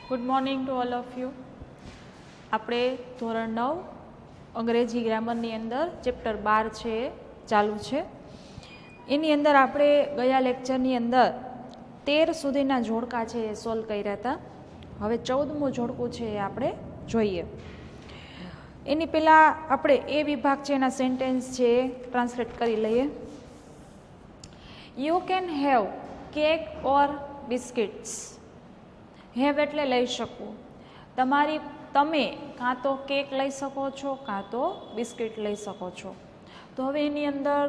Good morning to all of you. આપણે ધોરણ 9 અંગ્રેજી ગ્રામરની અંદર ચેપ્ટર 12 છે એ ચાલુ છે. એની અંદર આપણે ગયા લેક્ચરની અંદર 13 સુધીના જોડકા છે એ સોલ્વ કર્યા હતા. હવે 14મું જોડકું છે એ આપણે જોઈએ. એની પહેલાં આપણે એ વિભાગ છે એના સેન્ટેન્સ છે એ ટ્રાન્સલેટ કરી લઈએ. You can have cake or biscuits. Have એટલે લઈ શકવું. તમે કાં તો કેક લઈ શકો છો કાં તો બિસ્કિટ લઈ શકો છો. તો હવે એની અંદર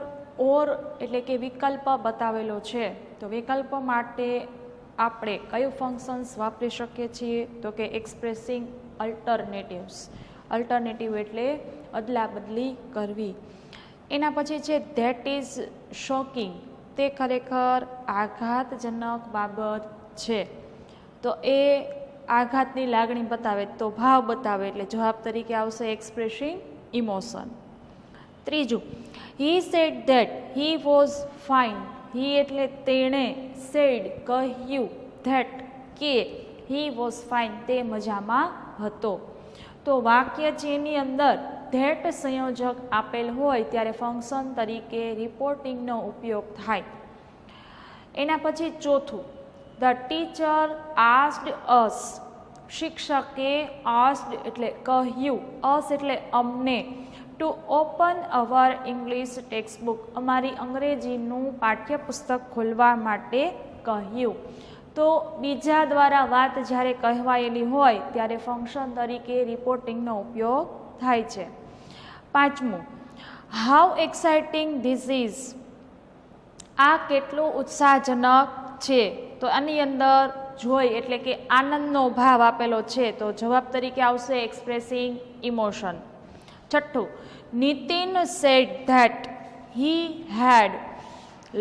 ઓર એટલે કે વિકલ્પ બતાવેલો છે. તો વિકલ્પ માટે આપણે કયું ફંક્શન્સ વાપરી શકીએ છીએ? તો કે એક્સપ્રેસિંગ અલ્ટરનેટિવ્સ. અલ્ટરનેટિવ એટલે અદલા બદલી કરવી. એના પછી છે ધેટ ઇઝ શોકિંગ. તે ખરેખર આઘાતજનક બાબત છે. તો એ આઘાતની લાગણી બતાવે, તો ભાવ બતાવે, એટલે જવાબ તરીકે આવશે એક્સપ્રેસિંગ ઇમોશન. ત્રીજું, he said that he was fine. He એટલે તેણે, સેડ કહ્યું, ધેટ કે હી વોઝ ફાઇન તે મજામાં હતો. તો વાક્ય છે એની અંદર ધેટ સંયોજક આપેલ હોય ત્યારે ફંક્શન તરીકે રિપોર્ટિંગનો ઉપયોગ થાય. એના પછી ચોથું, ધ ટીચર આસ્ડ અસ. શિક્ષકે આસ્ડ એટલે કહ્યું, અસ એટલે અમને, to open our English text book. અમારી અંગ્રેજીનું પાઠ્યપુસ્તક ખોલવા માટે કહ્યું. તો બીજા દ્વારા વાત જ્યારે કહેવાયેલી હોય ત્યારે ફંક્શન તરીકે રિપોર્ટિંગનો ઉપયોગ થાય છે. પાંચમું, હાઉ એક્સાઇટિંગ ધીસ ઇઝ. આ કેટલું ઉત્સાહજનક છે. તો આની અંદર જોઈ એટલે કે આનંદનો ભાવ આપેલો છે, તો જવાબ તરીકે આવશે એક્સપ્રેસિંગ ઇમોશન. છઠ્ઠું, Nitin said that he had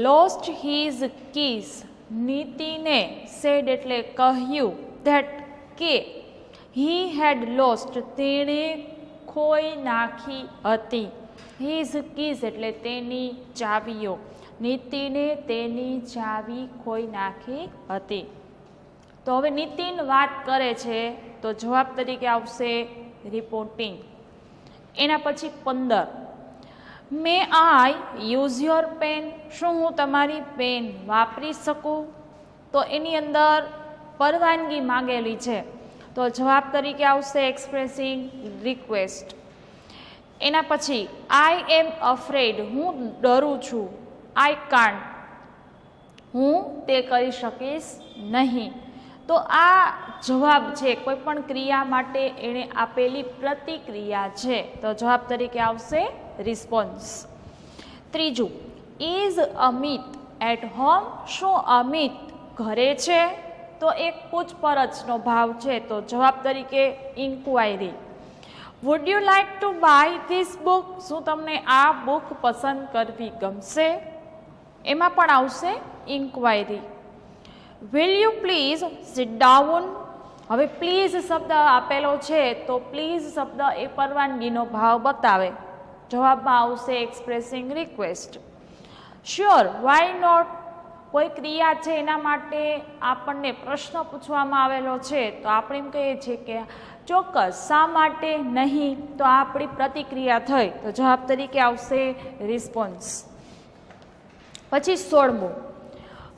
lost his keys. નીતિને સેડ એટલે કહ્યું, ધેટ કે હી હેડ લોસ્ટ તેણે ખોઈ નાખી હતી. હિઝ કીઝ એટલે તેની ચાવીઓ. નીતિને તેની ચાવી ખોઈ નાખી હતી. તો હવે નીતિન વાત કરે છે તો જવાબ તરીકે આવશે રિપોર્ટિંગ. એના પછી 15, મે આઈ યુઝ યોર પેન. શું હું તમારી પેન વાપરી શકું? તો એની અંદર પરવાનગી માંગેલી છે, તો જવાબ તરીકે આવશે એક્સપ્રેસિંગ રિક્વેસ્ટ. એના પછી આઈ એમ અફ્રેડ. હું ડરું છું. I can't. હું તે કરી શકીશ નહીં. તો આ જવાબ છે કોઈ પણ ક્રિયા માટે એણે આપેલી પ્રતિક્રિયા છે, તો જવાબ તરીકે આવશે રિસ્પોન્સ. ત્રીજું, ઇઝ અમિત એટ હોમ. શું અમિત ઘરે છે? તો એક પૂછપરછનો ભાવ છે, તો જવાબ તરીકે inquiry. Would you like to buy this book. શું તમને આ બુક પસંદ કરવી ગમશે? એમાં પણ આવશે inquiry. Will you please sit down. હવે પ્લીઝ શબ્દ આપેલો છે, તો પ્લીઝ શબ્દ એ પરવાનગીનો ભાવ બતાવે. જવાબમાં આવશે expressing request. Sure why not. કોઈ ક્રિયા છે એના માટે આપણને પ્રશ્ન પૂછવામાં આવેલો છે, તો આપણે એમ કહીએ છીએ કે ચોક્કસ, શા માટે નહીં? તો આ આપણી પ્રતિક્રિયા થઈ, તો જવાબ તરીકે આવશે રિસ્પોન્સ. પછી 16મું,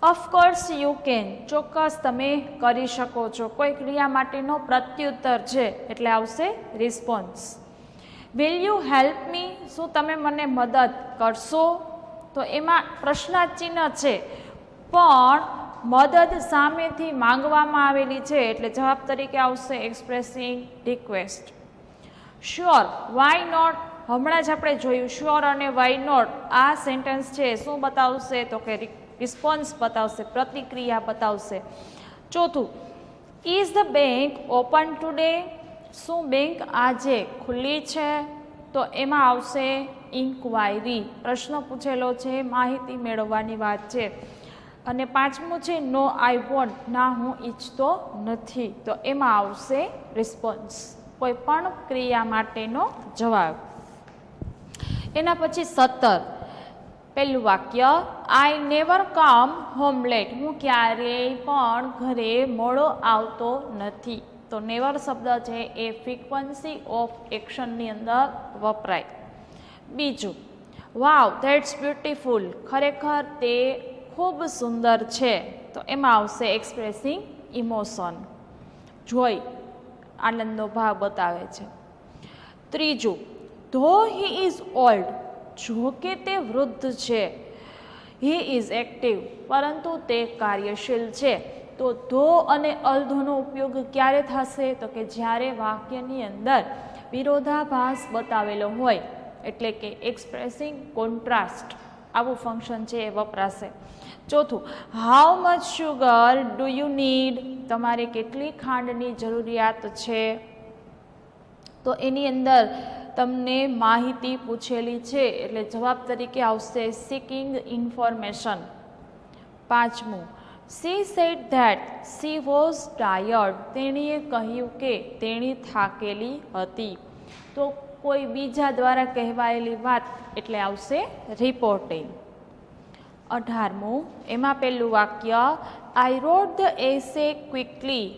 ઓફકોર્સ યુ કેન. ચોક્કસ તમે કરી શકો છો. કોઈ ક્રિયા માટેનો પ્રત્યુત્તર છે એટલે આવશે response. Will you help me. શું તમે મને મદદ કરશો? તો એમાં પ્રશ્નાચિહ્ન છે, પણ મદદ સામેથી માંગવામાં આવેલી છે એટલે જવાબ તરીકે આવશે expressing request. Sure why not. હમણાં જ આપણે જોયું શ્યોર અને વાય નોટ આ સેન્ટેન્સ છે શું બતાવશે? તો કે રિસ્પોન્સ બતાવશે, પ્રતિક્રિયા બતાવશે. ચોથું, is the bank open today. શું બેંક આજે ખુલ્લી છે? તો એમાં આવશે ઇન્ક્વાયરી. પ્રશ્ન પૂછેલો છે, માહિતી મેળવવાની વાત છે. અને 5મું છે નો આઈ વોન્ટ. ના, હું ઈચ્છતો નથી. તો એમાં આવશે રિસ્પોન્સ, કોઈ પણ ક્રિયા માટેનો જવાબ. એના પછી 17, પહેલું વાક્ય, I never come home late. હું ક્યારેય પણ ઘરે મોડો આવતો નથી. તો નેવર શબ્દ છે એ ફ્રીક્વન્સી ઓફ એક્શનની અંદર વપરાય. બીજું, વાવ ધેટ્સ બ્યુટીફુલ. ખરેખર તે ખૂબ સુંદર છે. તો એમાં આવશે એક્સપ્રેસિંગ ઇમોશન. જોઈ આનંદનો ભાવ બતાવે છે. ત્રીજું, ધો હી ઇઝ ઓલ્ડ. જો કે તે વૃદ્ધ છે. He is active. પરંતુ તે કાર્યશીલ છે. તો ધો અને અલ્ધોનો ઉપયોગ ક્યારે થશે? તો કે જ્યારે વાક્યની અંદર વિરોધાભાસ બતાવેલો હોય, એટલે કે એક્સપ્રેસિંગ કોન્ટ્રાસ્ટ, આવું ફંક્શન છે એ વપરાશે. ચોથું, how much sugar do you need. તમારે કેટલી ખાંડની જરૂરિયાત છે? તો એની અંદર તમને માહિતી પૂછેલી છે એટલે જવાબ તરીકે આવશે સિકિંગ ઇન્ફોર્મેશન. પાંચમું, C said that she was tired. તેણીએ કહ્યું કે તેણી થાકેલી હતી. તો કોઈ બીજા દ્વારા કહેવાયેલી વાત એટલે આવશે રિપોર્ટિંગ. 18મું, એમાં પહેલું વાક્ય, આઈ રોટ ધ એસે ક્વિકલી.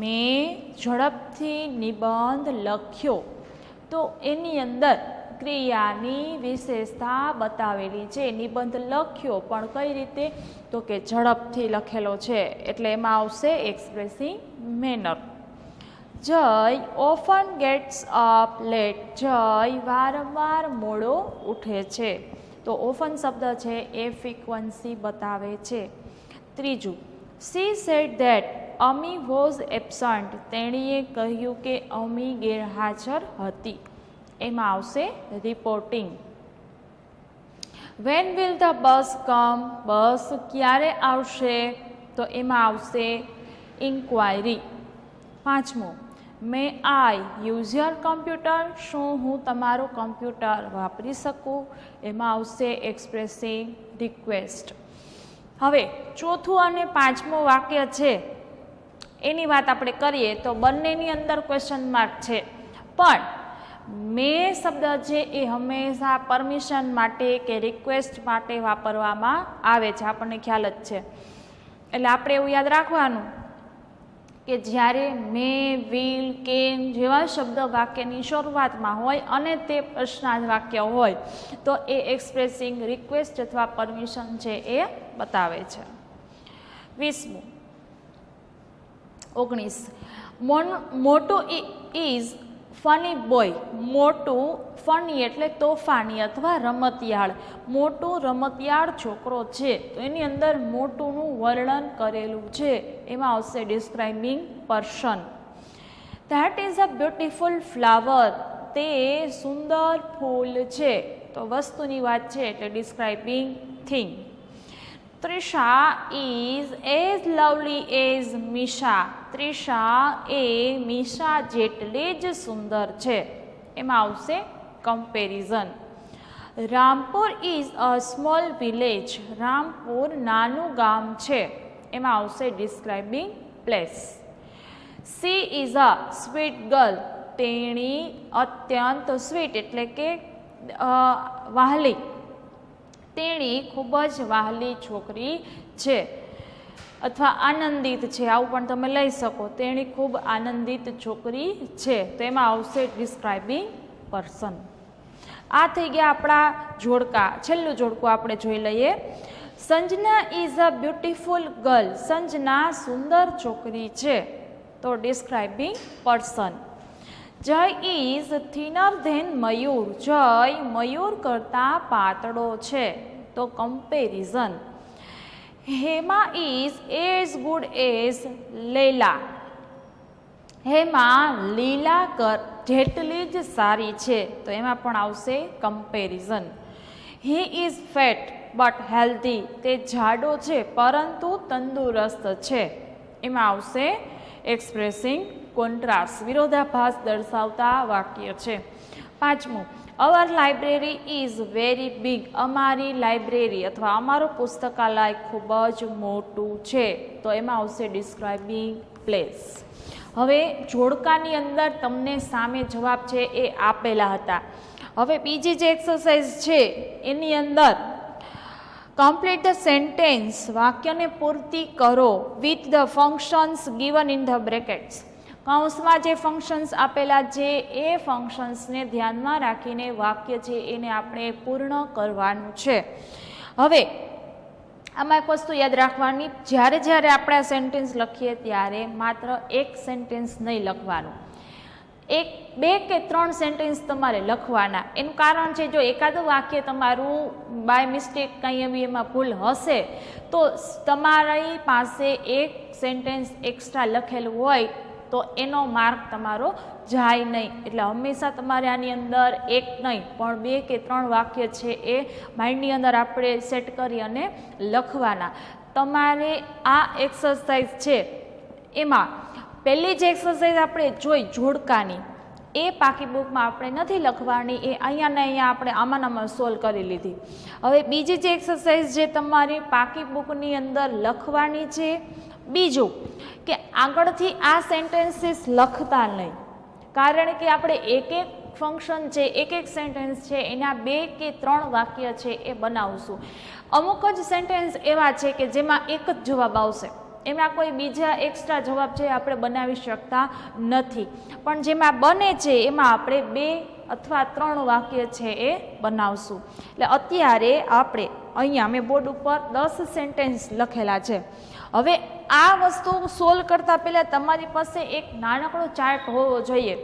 મેં ઝડપથી નિબંધ લખ્યો. તો એની અંદર ક્રિયાની વિશેષતા બતાવેલી છે. નિબંધ લખ્યો પણ કઈ રીતે? તો કે ઝડપથી લખેલો છે એટલે એમાં આવશે એક્સપ્રેસિંગ મેનર. જય ઓફન ગેટ્સ અપ લેટ. જય વારંવાર મોડો ઉઠે છે. તો ઓફન શબ્દ છે એ ફ્રીક્વન્સી બતાવે છે. ત્રીજું, she said that Ami was absent. તેણીએ કહ્યું કે અમી ગેરહાજર હતી. એમાં આવશે reporting. When will the bus come. Bus ક્યારે આવશે? તો એમાં આવશે ઇન્ક્વાયરી. 5મું, may I use your computer. શું હું તમારું કમ્પ્યુટર વાપરી શકું? એમાં આવશે એક્સપ્રેસિંગ રિક્વેસ્ટ. હવે ચોથું અને પાંચમું વાક્ય છે એની વાત આપણે કરીએ તો બંનેની અંદર ક્વેશ્ચન માર્ક છે, પણ મે શબ્દ છે એ હંમેશા પરમિશન માટે કે રિક્વેસ્ટ માટે વાપરવામાં આવે છે, આપણને ખ્યાલ જ છે. એટલે આપણે એવું યાદ રાખવાનું કે જ્યારે મે, વિલ, કેન જેવા શબ્દ વાક્યની શરૂઆતમાં હોય અને તે પ્રશ્નાર્થ વાક્ય હોય તો એ એક્સપ્રેસિંગ રિક્વેસ્ટ અથવા પરમિશન છે એ બતાવે છે. 19 મોટું ઇઝ ફની બોય. મોટું ફની એટલે તોફાની અથવા રમતિયાળ. મોટું રમતિયાળ છોકરો છે. તો એની અંદર મોટુંનું વર્ણન કરેલું છે, એમાં આવશે describing person. That is a beautiful flower. તે સુંદર ફૂલ છે. તો વસ્તુની વાત છે એટલે describing thing. Trisha is as lovely as Misha. Trisha એ મીશા જેટલી જ સુંદર છે. એમાં આવશે comparison. Rampur is a small village. Rampur નાનું ગામ છે. એમાં આવશે describing place. She is a sweet girl. તેણી અત્યંત સ્વીટ એટલે કે વહાલી. તેણી ખૂબ જ વહાલી છોકરી છે અથવા આનંદિત છે, આવું પણ તમે લઈ શકો. તેણી ખૂબ આનંદિત છોકરી છે. તો એમાં આવશે ડિસ્ક્રાઇબિંગ પર્સન. આ થઈ ગયા આપણા જોડકા. છેલ્લું જોડકું આપણે જોઈ લઈએ. Sanjana is a beautiful girl. Sanjana સુંદર છોકરી છે. તો describing person. Jay is thinner than Mayur. Jay Mayur કરતાં પાતળો છે. તો comparison. Hema is as good as Laila. Hema Leela જેટલી જ સારી છે. તો એમાં પણ આવશે comparison. He is fat but healthy. તે જાડો છે પરંતુ તંદુરસ્ત છે. એમાં આવશે એક્સપ્રેસિંગ કોન્ટ્રાસ્ટ, વિરોધાભાસ દર્શાવતા વાક્ય છે. 5મું, અવર લાઇબ્રેરી ઇઝ વેરી બિગ. અમારી લાઇબ્રેરી અથવા અમારું પુસ્તકાલય ખૂબ જ મોટું છે. તો એમાં આવશે ડિસ્ક્રાઇબિંગ પ્લેસ. હવે જોડકાની અંદર તમને સામે જવાબ છે એ આપેલા હતા. હવે બીજી જે એક્સરસાઇઝ છે એની અંદર કમ્પ્લીટ ધ સેન્ટેન્સ, વાક્યને પૂર્તિ કરો with the functions given in the brackets. કૌંસમાં જે ફંક્શન્સ આપેલા છે એ ફંક્શન્સને ધ્યાનમાં રાખીને વાક્ય છે એને આપણે પૂર્ણ કરવાનું છે. હવે આમાં એક વસ્તુ યાદ રાખવાની, જ્યારે જ્યારે આપણે આ સેન્ટેન્સ લખીએ ત્યારે માત્ર એક સેન્ટેન્સ નહીં લખવાનું, એક બે કે ત્રણ સેન્ટેન્સ તમારે લખવાના. એનું કારણ છે, જો એકાદું વાક્ય તમારું બાય મિસ્ટેક કંઈ એવી એમાં ભૂલ હશે તો તમારી પાસે એક સેન્ટેન્સ એક્સ્ટ્રા લખેલું હોય તો એનો માર્ક તમારો જાય નહીં. એટલે હંમેશા તમારે આની અંદર એક નહીં પણ બે કે ત્રણ વાક્ય છે એ માઇન્ડની અંદર આપણે સેટ કરી અને લખવાના. તમારે આ એક્સરસાઇઝ છે એમાં પહેલી જ એક્સરસાઇઝ આપણે જોઈ જોડકાની, એ પાકી બુકમાં આપણે નથી લખવાની, એ અહીંયા ને અહીંયા આપણે આમાં સોલ્વ કરી લીધી. હવે બીજી જે એક્સરસાઇઝ જે તમારી પાકી બુકની અંદર લખવાની છે, બીજું કે આગળથી આ સેન્ટેન્સીસ લખતા નહીં, કારણ કે આપણે એક એક ફંક્શન છે, એક એક સેન્ટેન્સ છે એના બે કે ત્રણ વાક્ય છે એ બનાવશું. અમુક જ સેન્ટેન્સ એવા છે કે જેમાં એક જ જવાબ આવશે, એમાં કોઈ બીજા એક્સ્ટ્રા જવાબ છે આપણે બનાવી શકતા નથી, પણ જેમાં બને છે એમાં આપણે બે અથવા ત્રણ વાક્ય છે એ બનાવશું. એટલે અત્યારે આપણે અહીંયા મેં બોર્ડ ઉપર 10 સેન્ટેન્સ લખેલા છે. હવે આ વસ્તુ સોલ્વ કરતાં પહેલાં તમારી પાસે એક નાનકડો ચાર્ટ હોવો જોઈએ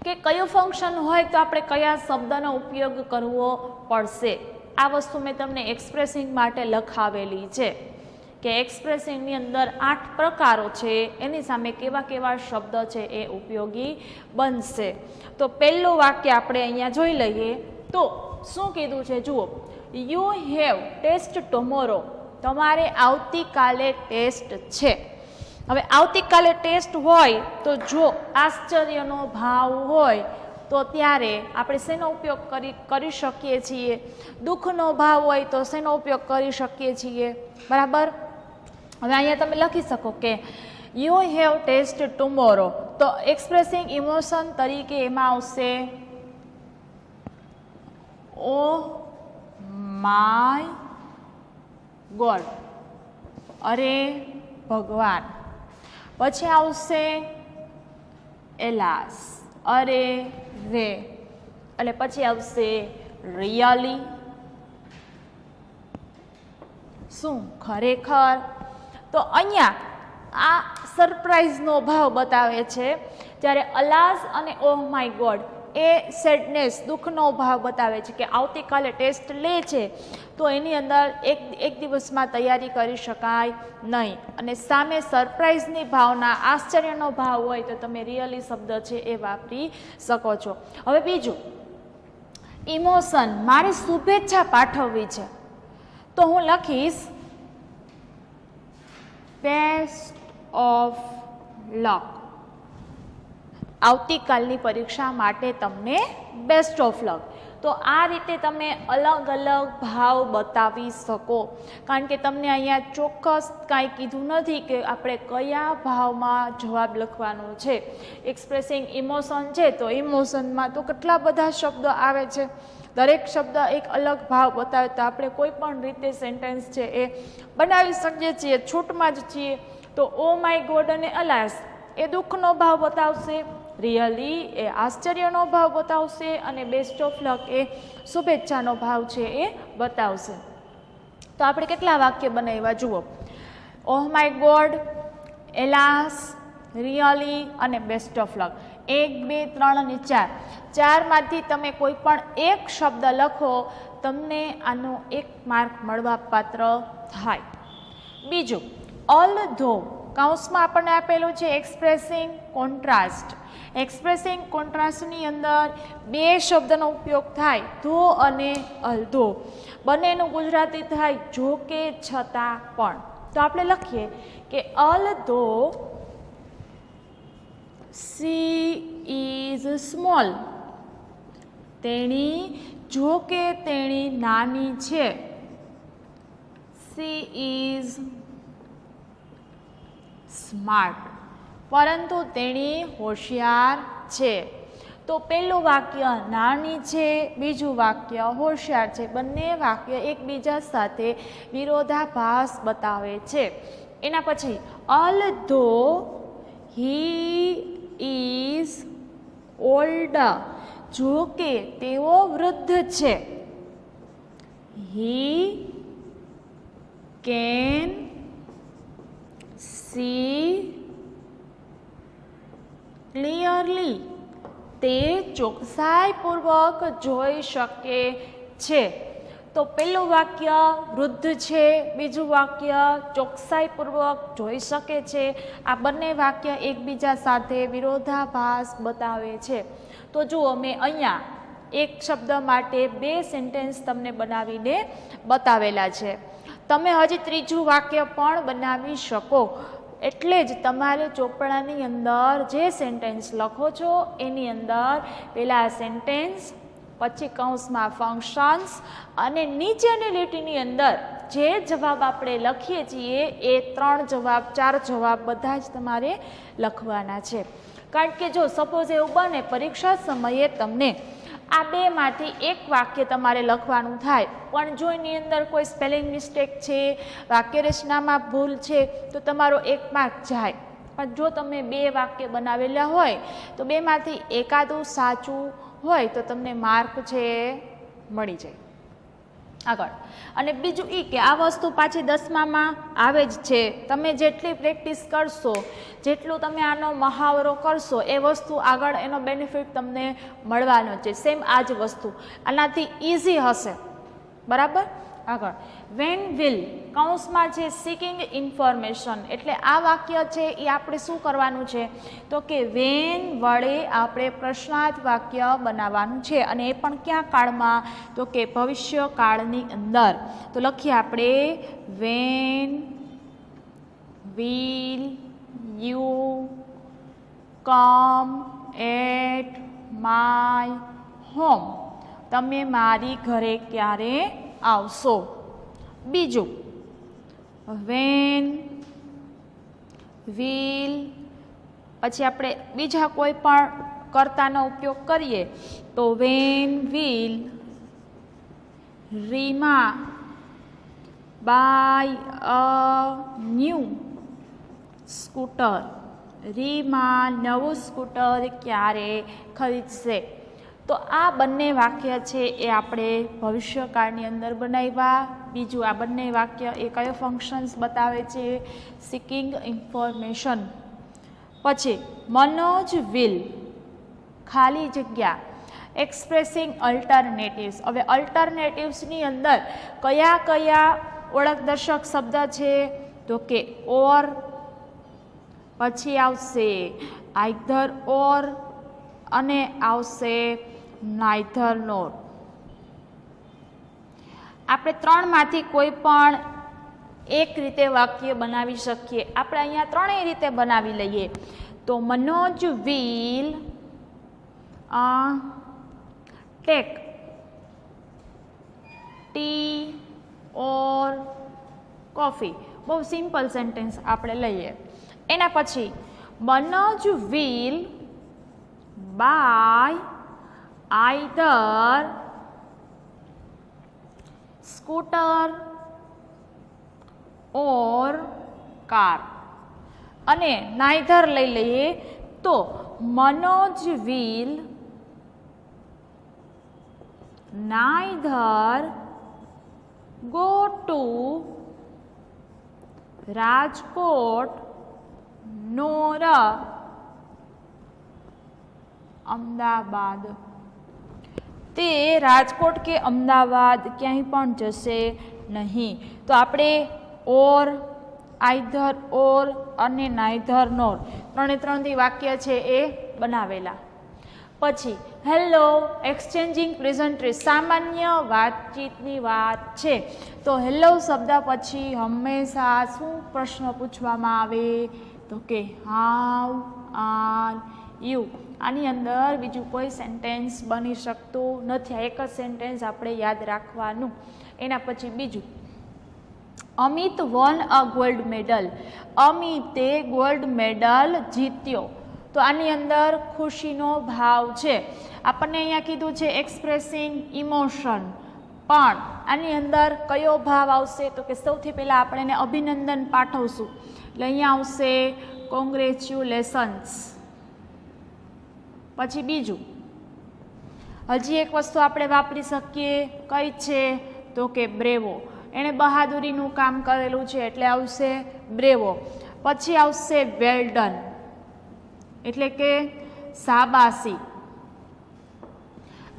કે કયું ફંક્શન હોય તો આપણે કયા શબ્દનો ઉપયોગ કરવો પડશે. આ વસ્તુ મેં તમને એક્સપ્રેસિંગ માટે લખાવેલી છે કે એક્સપ્રેસિંગની અંદર 8 પ્રકારો છે, એની સામે કેવા કેવા શબ્દ છે એ ઉપયોગી બનશે. તો પહેલું વાક્ય આપણે અહીંયા જોઈ લઈએ તો શું કીધું છે જુઓ, યુ હેવ ટેસ્ટ ટુમોરો, તમારે આવતીકાલે ટેસ્ટ છે. હવે આવતીકાલે ટેસ્ટ હોય તો જો આશ્ચર્યનો ભાવ હોય તો ત્યારે આપણે શેનો ઉપયોગ કરી શકીએ છીએ, દુઃખનો ભાવ હોય તો શેનો ઉપયોગ કરી શકીએ છીએ, બરાબર. હવે અહીંયા તમે લખી શકો કે યુ હેવ ટેસ્ટ ટુમોરો, તો એક્સપ્રેસિંગ ઇમોશન તરીકે એમાં આવશે ઓ માય ગોડ, અરે ભગવાન. પછી આવશે એલાસ, અરે રે. એટલે પછી આવશે રિયલી, શું ખરેખર. તો અહીંયા આ સરપ્રાઇઝનો ભાવ બતાવે છે, જ્યારે અલાસ અને ઓહ માય ગોડ એ સેડનેસ, દુઃખનો ભાવ બતાવે છે કે આવતીકાલે ટેસ્ટ લે છે તો એની અંદર એક દિવસમાં તૈયારી કરી શકાય નહીં. અને સામે સરપ્રાઇઝની ભાવના, આશ્ચર્યનો ભાવ હોય તો તમે રિયલી શબ્દ છે એ વાપરી શકો છો. હવે બીજું ઇમોશન, મારે શુભેચ્છા પાઠવવી છે તો હું લખીશ બેસ્ટ ઓફ લક, આવતીકાલની પરીક્ષા માટે તમને બેસ્ટ ઓફ લક. તો આ રીતે તમે અલગ અલગ ભાવ બતાવી શકો, કારણ કે તમને અહીંયા ચોક્કસ કાંઈ કીધું નથી કે આપણે કયા ભાવમાં જવાબ લખવાનો છે. એક્સપ્રેસિંગ ઇમોશન છે તો ઇમોશનમાં તો કેટલા બધા શબ્દો આવે છે, દરેક શબ્દ એક અલગ ભાવ બતાવે તો આપણે કોઈ પણ રીતે સેન્ટેન્સ છે એ બનાવી શકીએ છીએ, છૂટમાં જ છીએ. તો ઓ માય ગોડ અને અલાસ એ દુઃખનો ભાવ બતાવશે, રિયલી એ આશ્ચર્યનો ભાવ બતાવશે, અને બેસ્ટ ઓફ લક એ શુભેચ્છાનો ભાવ છે એ બતાવશે. તો આપણે કેટલા વાક્ય બનાવ્યા જુઓ, ઓહ માય ગોડ, એલાસ, રિયલી અને બેસ્ટ ઓફ લક. 1, 2, 3 અને 4, ચારમાંથી તમે કોઈ પણ એક શબ્દ લખો, તમને આનો 1 માર્ક મળવા પાત્ર થાય. બીજું ઓલ્ધો, કૌંસમાં આપણને આપેલું છે એક્સપ્રેસિંગ કોન્ટ્રાસ્ટ. એક્સપ્રેસિંગ કોન્ટ્રાસ્ટની અંદર 2 શબ્દનો ઉપયોગ થાય, ધો અને અલ્ધો. બંનેનું ગુજરાતી થાય જો કે, છતાં પણ. તો આપણે લખીએ કે અલ્ધો સી ઇઝ સ્મોલ, તેણી જો કે તેણી નાની છે. સી ઇઝ સ્માર્ટ, પરંતુ તેણી હોશિયાર છે. તો પહેલું વાક્ય નાની છે, બીજું વાક્ય હોશિયાર છે. બંને વાક્ય એકબીજા સાથે વિરોધાભાસ બતાવે છે. એના પછી although he is older, જો કે તેઓ વૃદ્ધ છે. he can see clearly, તે ચોકસાઈપૂર્વક જોઈ શકે છે. તો પહેલું વાક્ય વૃદ્ધ છે, બીજું વાક્ય ચોકસાઈપૂર્વક જોઈ શકે છે. આ બંને વાક્ય એકબીજા સાથે વિરોધાભાસ બતાવે છે. તો જુઓ, મેં અહીંયા એક શબ્દ માટે 2 સેન્ટેન્સ તમને બનાવીને બતાવેલા છે. તમે હજી ત્રીજું વાક્ય પણ બનાવી શકો. એટલે જ તમારે ચોપડાની અંદર જે સેન્ટેન્સ લખો છો એની અંદર પહેલાં સેન્ટેન્સ, પછી કૌંસમાં ફંક્શન્સ અને નીચેની લીટીની અંદર જે જવાબ આપણે લખીએ છીએ એ 3 જવાબ 4 જવાબ બધા જ તમારે લખવાના છે. કારણ કે જો સપોઝ એવું બને પરીક્ષા સમયે તમને આ 2 માંથી એક વાક્ય તમારે લખવાનું થાય, પણ જો એની અંદર કોઈ સ્પેલિંગ મિસ્ટેક છે, વાક્યરચનામાં ભૂલ છે, તો તમારો 1 માર્ક જાય. પણ જો તમે 2 વાક્ય બનાવેલા હોય તો 2 માંથી એકાદું સાચું હોય તો તમને માર્ક છે મળી જાય. આગળ અને બીજું એ કે આ વસ્તુ પાછી 10મામાં આવે જ છે. તમે જેટલી પ્રેક્ટિસ કરશો, જેટલું તમે આનો મહાવરો કરશો, એ વસ્તુ આગળ એનો બેનિફિટ તમને મળવાનો છે. સેમ આ જ વસ્તુ આનાથી ઇઝી હશે. બરાબર. આગળ વેન વિલ કૌંસમાં છે સિકિંગ ઇન્ફોર્મેશન, એટલે આ વાક્ય છે એ આપણે શું કરવાનું છે તો કે વેન વડે આપણે પ્રશ્નાર્થ વાક્ય બનાવવાનું છે. અને એ પણ ક્યાં કાળમાં તો કે ભવિષ્યકાળની અંદર. તો લખીએ આપણે when will you come at my home, તમે મારી ઘરે ક્યારે આવશો. બીજું વેન વિલ, પછી આપણે બીજા કોઈ પણ કર્તાનો ઉપયોગ કરીએ તો when will Reema buy a new scooter, Reema નવું સ્કૂટર ક્યારે ખરીદશે. તો આ બંને વાક્ય છે એ આપણે ભવિષ્યકાળની અંદર બનાવ્યા. બીજું આ બંને વાક્ય એ કયો ફંક્શન્સ બતાવે છે, સિકિંગ ઇન્ફોર્મેશન. પછી મનોજ વિલ ખાલી જગ્યા એક્સપ્રેસિંગ અલ્ટરનેટિવ્સ. હવે અલ્ટરનેટિવ્સની અંદર કયા કયા ઓળખદર્શક શબ્દ છે તો કે ઓર, પછી આવશે આઈધર ઓર અને આવશે નાઇધર નોર. આપણે 3 માંથી કોઈ પણ એક રીતે વાક્ય બનાવી શકીએ. આપણે અહીંયા 3 રીતે બનાવી લઈએ. તો Manoj will take tea or coffee. બહુ સિમ્પલ સેન્ટેન્સ આપણે લઈએ. એના પછી Manoj will buy either scooter or car. અને નાઇધર લઈ લઈએ તો Manoj will neither go to Rajkot nor Ahmedabad. તે રાજકોટ કે અમદાવાદ ક્યાંય પણ જશે નહીં. તો આપણે ઓર, આઈધર ઓર અને નાઇધર નોર 3 વાક્ય છે એ બનાવેલા. પછી હેલો એક્સચેન્જિંગ પ્રેઝન્ટરી, સામાન્ય વાતચીતની વાત છે. તો હેલો શબ્દ પછી હંમેશા શું પ્રશ્ન પૂછવામાં આવે તો કે હાઉ આર યુ. આની અંદર બીજું કોઈ સેન્ટેન્સ બની શકતું નથી. એક જ સેન્ટેન્સ આપણે યાદ રાખવાનું. એના પછી બીજું અમિત વન અ ગોલ્ડ મેડલ, અમિતે ગોલ્ડ મેડલ જીત્યો. તો આની અંદર ખુશીનો ભાવ છે. આપણને અહીંયા કીધું છે એક્સપ્રેસિંગ ઇમોશન, પણ આની અંદર કયો ભાવ આવશે તો કે સૌથી પહેલાં આપણે એને અભિનંદન પાઠવશું એટલે અહીંયા આવશે કોંગ્રેચ્યુલેશન્સ. પછી બીજું હજી એક વસ્તુ આપણે વાપરી શકીએ, કઈ છે તો કે બ્રેવો. એણે બહાદુરીનું કામ કરેલું છે એટલે આવશે બ્રેવો. પછી આવશે વેલ ડન એટલે કે શાબાશી.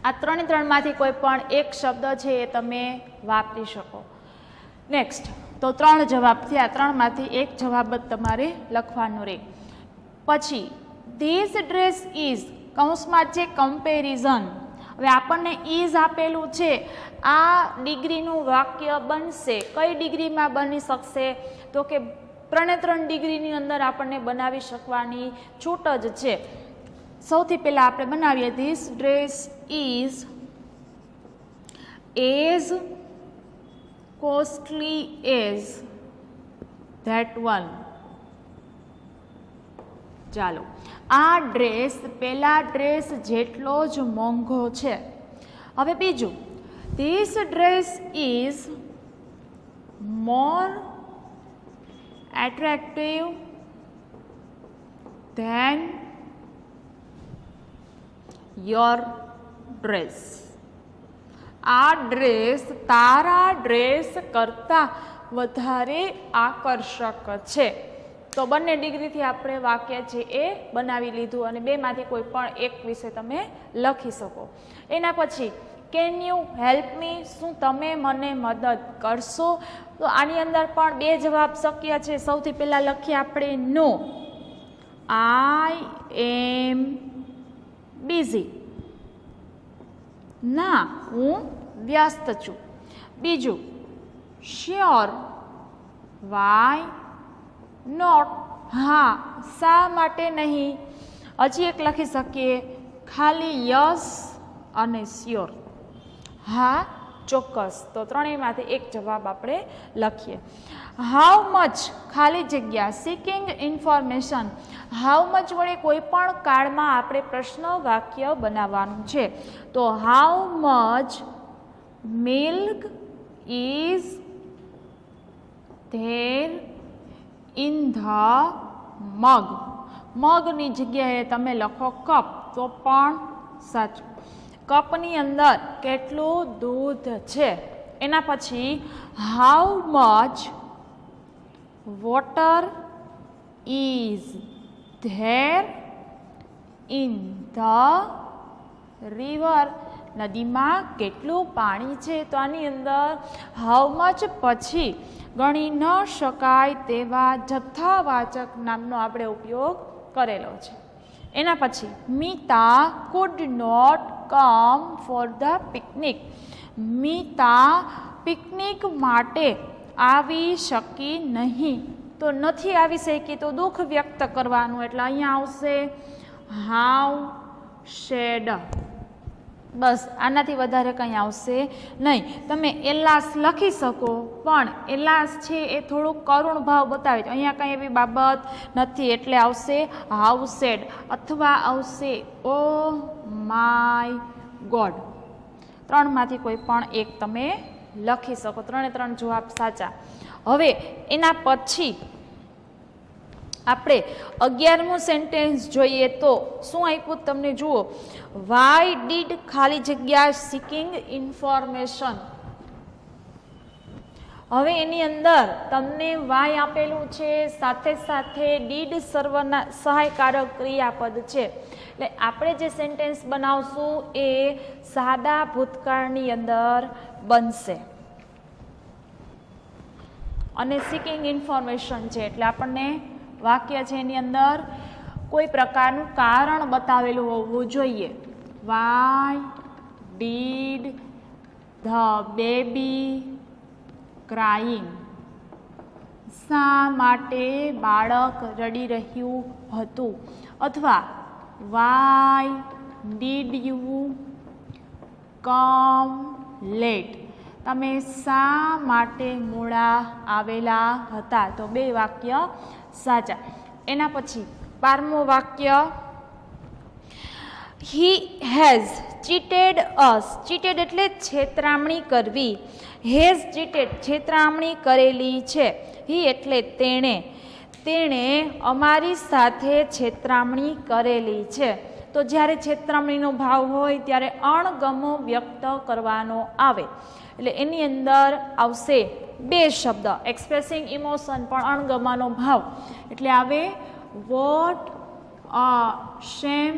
આ ત્રણમાંથી કોઈ પણ એક શબ્દ છે એ તમે વાપરી શકો. નેક્સ્ટ, તો 3 જવાબ થયા, 3માંથી એક જવાબ જ તમારે લખવાનો રહે. પછી ધીસ ડ્રેસ ઇઝ કૌંસમાં છે કમ્પેરિઝન. હવે આપણને ઇઝ આપેલું છે, આ ડિગ્રીનું વાક્ય બનશે. કઈ ડિગ્રીમાં બની શકશે તો કે 3 ડિગ્રીની અંદર આપણને બનાવી શકવાની છૂટ જ છે. સૌથી પહેલાં આપણે બનાવીએ this dress is as costly as that one. ચાલો, આ ડ્રેસ પેલા ડ્રેસ જેટલો જ મોંઘો છે. હવે બીજું, this dress is more attractive than your dress. આ ડ્રેસ તારા ડ્રેસ કરતાં વધારે આકર્ષક છે. તો બંને ડિગ્રીથી આપણે વાક્ય છે એ બનાવી લીધું અને બેમાંથી કોઈ પણ એક વિશે તમે લખી શકો. એના પછી કેન યુ હેલ્પ મી, શું તમે મને મદદ કરશો? તો આની અંદર પણ 2 જવાબ શક્ય છે. સૌથી પહેલાં લખીએ આપણે નો, આઈ એમ બિઝી. ના, હું વ્યસ્ત છું. બીજું શ્યોર, વાય નોટ, હા શા માટે નહીં. હજી એક લખી શકીએ ખાલી યસ અને શ્યોર, હા ચોક્કસ. તો ત્રણેયમાંથી એક જવાબ આપણે લખીએ. હાઉ મચ ખાલી જગ્યા સીકિંગ ઇન્ફોર્મેશન. હાઉ મચ વડે કોઈ પણ કાળમાં આપણે પ્રશ્ન વાક્ય બનાવવાનું છે. તો how much milk is there in the mug. મગની જગ્યાએ તમે લખો કપ તો પણ સાચું. કપની અંદર કેટલું દૂધ છે. એના પછી how much water is there in the river. નદીમાં કેટલું પાણી છે. તો આની અંદર હાઉ મચ પછી ગણી ન શકાય તેવા જથ્થાવાચક નામનો આપણે ઉપયોગ કરેલો છે. એના પછી Mita could not come for the picnic. Mita picnic માટે આવી શકી નહીં. તો નથી આવી શકી તો દુઃખ વ્યક્ત કરવાનું એટલે અહીંયા આવશે હાઉ શેડ. બસ, આનાથી વધારે કંઈ આવશે નહીં. તમે એલાસ લખી શકો પણ એલાસ છે એ થોડુંક કરુણ ભાવ બતાવે છે. અહીંયા કંઈ એવી બાબત નથી એટલે આવશે હાઉ સેડ અથવા આવશે ઓ માય ગોડ. 3માંથી કોઈ પણ એક તમે લખી શકો. 3 જવાબ સાચા. હવે એના પછી આપણે 11મું સેન્ટેન્સ જોઈએ તો શું આપ્યું તમને જુઓ. વાય ડીડ ખાલી જગ્યા સીકિંગ ઇન્ફોર્મેશન. હવે એની અંદર તમને વાય આપેલું છે, સાથે સાથે ડીડ સર્વના સહાયકારક ક્રિયાપદ છે. એટલે આપણે જે સેન્ટેન્સ બનાવશું એ સાદા ભૂતકાળની અંદર બનશે અને સીકિંગ ઇન્ફોર્મેશન છે એટલે આપણને વાક્ય છે એની અંદર કોઈ પ્રકારનું કારણ બતાવેલું હોવું જોઈએ. Why did the baby crying. શા માટે બાળક રડી રહ્યું હતું. અથવા why did you come late. તમે શા માટે મોડા આવેલા હતા. તો 2 વાક્ય સાચા. એના પછી 12મું વાક્ય he has cheated us. Cheated એટલે છેતરામણી કરવી. હેઝ ચીટેડ છેતરામણી કરેલી છે. હી એટલે તેણે અમારી સાથે છેતરામણી કરેલી છે. તો જ્યારે છેતરામણીનો ભાવ હોય ત્યારે અણગમો વ્યક્ત કરવાનો આવે એટલે એની અંદર આવશે બે શબ્દ, એક્સપ્રેસિંગ ઇમોશન પણ અણગમાનો ભાવ એટલે આવે વોટ શેમ,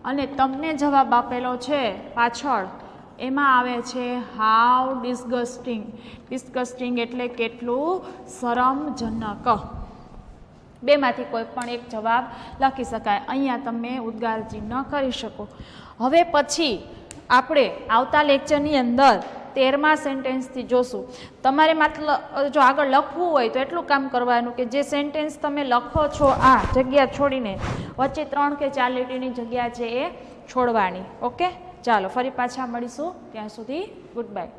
અને તમને જવાબ આપેલો છે પાછળ એમાં આવે છે હાઉ ડિસ્ગસ્ટિંગ. ડિસ્ગસ્ટિંગ એટલે કેટલું શરમજનક. બેમાંથી કોઈ પણ એક જવાબ લખી શકાય. અહીંયા તમે ઉદ્ગાર ચિહ્ન કરી શકો. હવે પછી આપણે આવતા લેક્ચરની અંદર 13મા સેન્ટેન્સથી જોશું. તમારે માત્ર જો આગળ લખવું હોય તો એટલું કામ કરવાનું કે જે સેન્ટેન્સ તમે લખો છો આ જગ્યા છોડીને વચ્ચે 3 કે 4 લીટીની જગ્યા છે એ છોડવાની. ઓકે, ચાલો ફરી પાછા મળીશું. ત્યાં સુધી ગુડ બાય.